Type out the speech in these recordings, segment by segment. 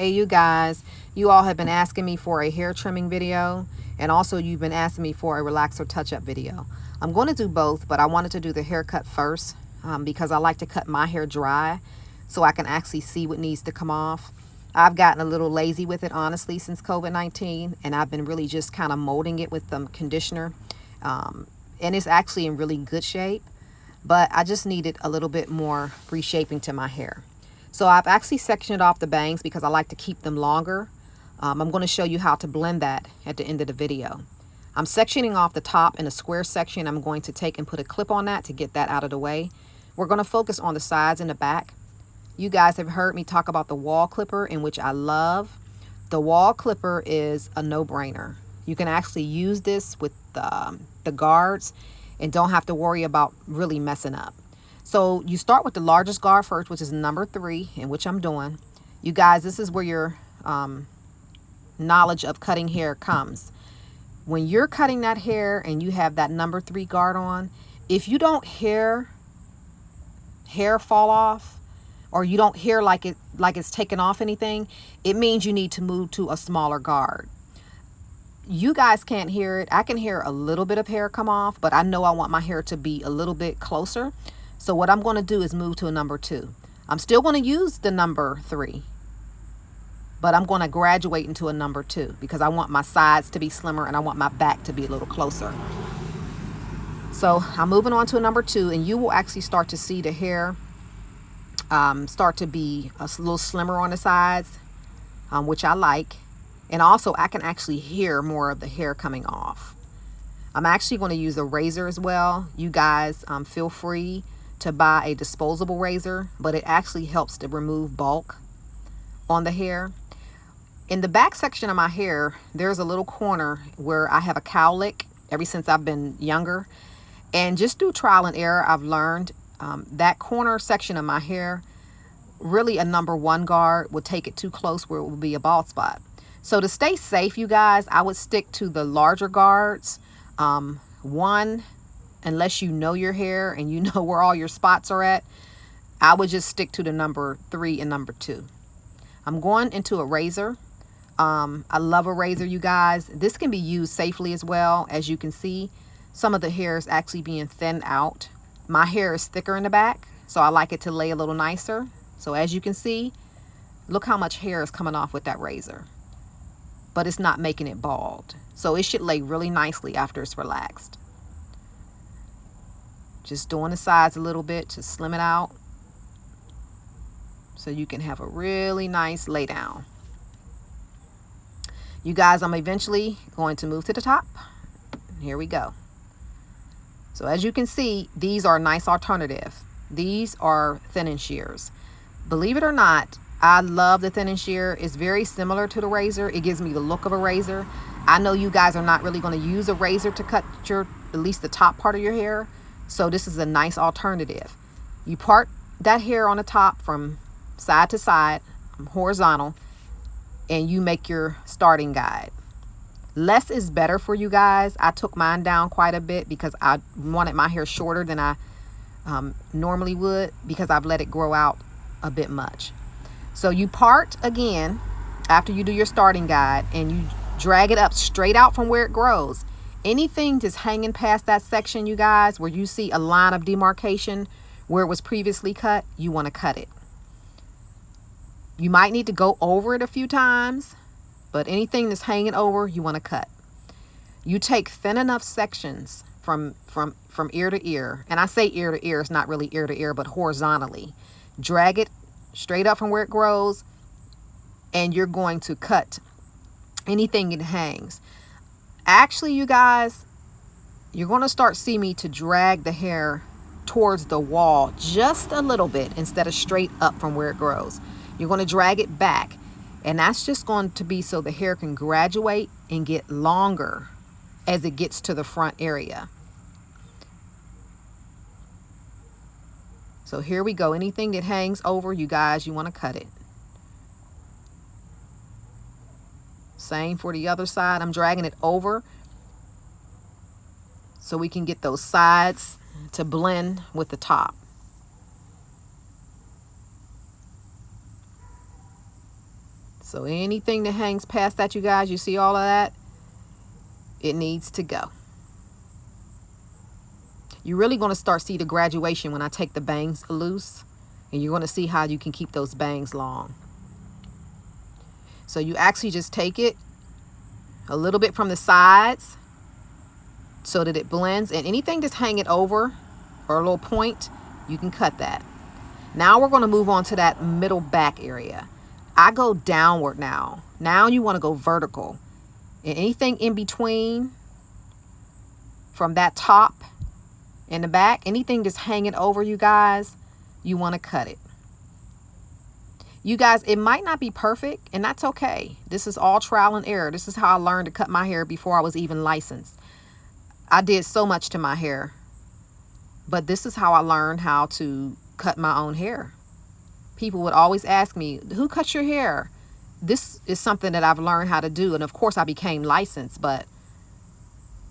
Hey you guys, you all have been asking me for a hair trimming video, and also you've been asking me for a relaxer touch-up video. I'm going to do both, but I wanted to do the haircut first because I like to cut my hair dry so I can actually see what needs to come off. I've gotten a little lazy with it, honestly, since COVID-19, and I've been really just kind of molding it with the conditioner. And it's actually in really good shape, but I just needed a little bit more reshaping to my hair. So I've actually sectioned off the bangs because I like to keep them longer. I'm going to show you how to blend that at the end of the video. I'm sectioning off the top in a square section. I'm going to take and put a clip on that to get that out of the way. We're going to focus on the sides and the back. You guys have heard me talk about the wall clipper, in which I love. The wall clipper is a no-brainer. You can actually use this with the guards and don't have to worry about really messing up. So you start with the largest guard first, which is number 3, in which I'm doing. You guys, this is where your knowledge of cutting hair comes. When you're cutting that hair and you have that number 3 guard on, if you don't hear hair fall off, or you don't hear like it's taken off anything, it means you need to move to a smaller guard. You guys can't hear it. I can hear a little bit of hair come off, but I know I want my hair to be a little bit closer. So what I'm going to do is move to a number 2. I'm still going to use the number 3, but I'm going to graduate into a number 2 because I want my sides to be slimmer and I want my back to be a little closer. So I'm moving on to a number 2, and you will actually start to see the hair start to be a little slimmer on the sides, which I like. And also I can actually hear more of the hair coming off. I'm actually going to use a razor as well. You guys feel free to buy a disposable razor, but it actually helps to remove bulk on the hair. In the back section of my hair, there's a little corner where I have a cowlick ever since I've been younger. And just through trial and error, I've learned that corner section of my hair, really a number 1 guard would take it too close where it would be a bald spot. So to stay safe, you guys, I would stick to the larger guards. One, unless you know your hair and you know where all your spots are at, I would just stick to the number 3 and number 2. I'm going into a razor. I love a razor, you guys. This can be used safely as well. As you can see, some of the hair is actually being thinned out. My hair is thicker in the back, so I like it to lay a little nicer. So as you can see, look how much hair is coming off with that razor. But it's not making it bald. So it should lay really nicely after it's relaxed. Just doing the sides a little bit to slim it out so you can have a really nice lay down. You guys, I'm eventually going to move to the top. Here we go. So as you can see, these are a nice alternative. These are thinning shears. Believe it or not, I love the thinning shear. It's very similar to the razor. It gives me the look of a razor. I know you guys are not really going to use a razor to cut at least the top part of your hair. So this is a nice alternative. You part that hair on the top from side to side, horizontal, and you make your starting guide. Less is better for you guys. I took mine down quite a bit because I wanted my hair shorter than I normally would, because I've let it grow out a bit much. So you part again after you do your starting guide, and you drag it up straight out from where it grows. Anything just hanging past that section, you guys, where you see a line of demarcation where it was previously cut, you want to cut it. You might need to go over it a few times, but anything that's hanging over, you want to cut. You take thin enough sections from ear to ear, and I say ear to ear, it's not really ear to ear, but horizontally. Drag it straight up from where it grows, and you're going to cut anything that hangs. Actually, you guys, you're going to start seeing me to drag the hair towards the wall just a little bit instead of straight up from where it grows. You're going to drag it back, and that's just going to be so the hair can graduate and get longer as it gets to the front area. So here we go. Anything that hangs over, you guys, you want to cut it. Same for the other side. I'm dragging it over so we can get those sides to blend with the top. So anything that hangs past that, you guys, you see all of that, it needs to go. You're really going to start see the graduation when I take the bangs loose, and you're going to see how you can keep those bangs long. So you actually just take it a little bit from the sides so that it blends, and anything that's hanging over or a little point, you can cut that. Now we're going to move on to that middle back area. I go downward now. Now you want to go vertical, and anything in between from that top and the back, anything that's hanging over, you guys, you want to cut it. You guys, it might not be perfect, and that's okay. This is all trial and error. This is how I learned to cut my hair before I was even licensed. I did so much to my hair, but this is how I learned how to cut my own hair. People would always ask me, who cuts your hair? This is something that I've learned how to do, and of course I became licensed, but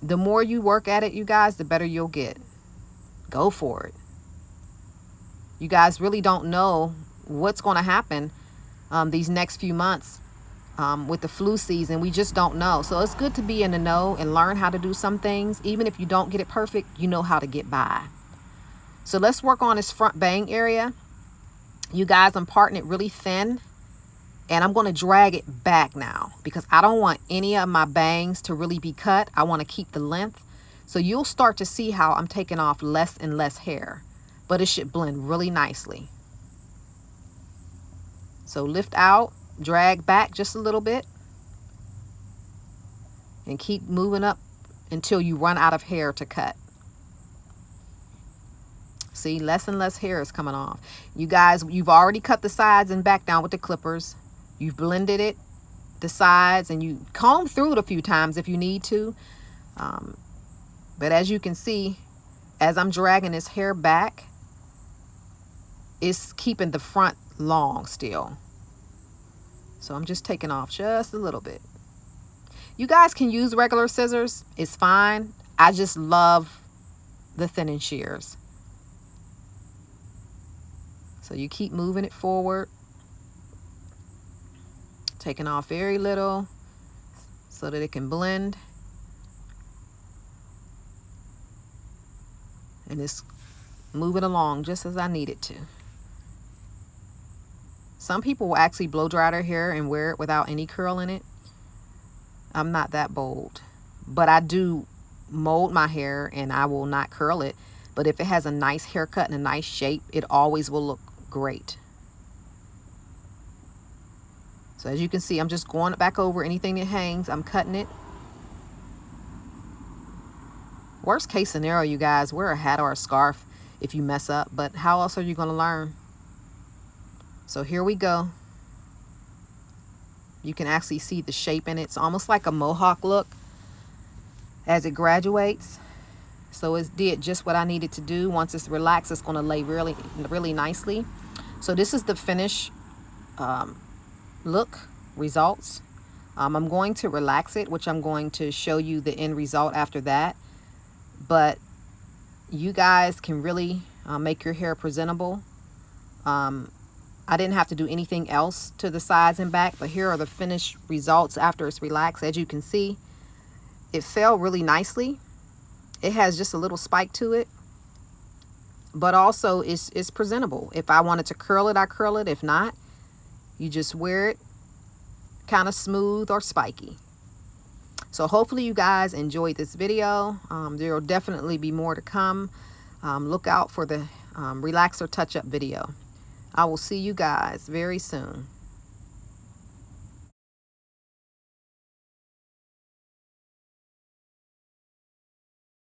the more you work at it, you guys, the better you'll get. Go for it. You guys really don't know what's going to happen these next few months with the flu season. We just don't know. So it's good to be in the know and learn how to do some things. Even if you don't get it perfect, you know how to get by. So let's work on this front bang area. You guys, I'm parting it really thin, and I'm going to drag it back now because I don't want any of my bangs to really be cut. I want to keep the length. So you'll start to see how I'm taking off less and less hair, but it should blend really nicely. So lift out, drag back just a little bit, and keep moving up until you run out of hair to cut. See, less and less hair is coming off. You guys, you've already cut the sides and back down with the clippers. You've blended it, the sides, and you comb through it a few times if you need to. But as you can see, as I'm dragging this hair back, it's keeping the front long still. So I'm just taking off just a little bit. You guys can use regular scissors. It's fine. I just love the thinning shears. So you keep moving it forward, taking off very little so that it can blend. And it's moving along just as I need it to. Some people will actually blow dry their hair and wear it without any curl in it. I'm not that bold, but I do mold my hair and I will not curl it. But if it has a nice haircut and a nice shape, it always will look great. So as you can see, I'm just going back over anything that hangs. I'm cutting it. Worst case scenario, you guys, wear a hat or a scarf if you mess up, but how else are you going to learn? So here we go. You can actually see the shape in it. It's almost like a mohawk look as it graduates. So it did just what I needed to do. Once it's relaxed, it's going to lay really, really nicely. So this is the finished look, results. I'm going to relax it, which I'm going to show you the end result after that. But you guys can really make your hair presentable. I didn't have to do anything else to the sides and back, but here are the finished results after it's relaxed. As you can see, it fell really nicely. It has just a little spike to it, but also it's presentable. If I wanted to curl it, I curl it. If not, you just wear it kind of smooth or spiky. So hopefully you guys enjoyed this video. There will definitely be more to come. Look out for the relaxer touch-up video. I will see you guys very soon.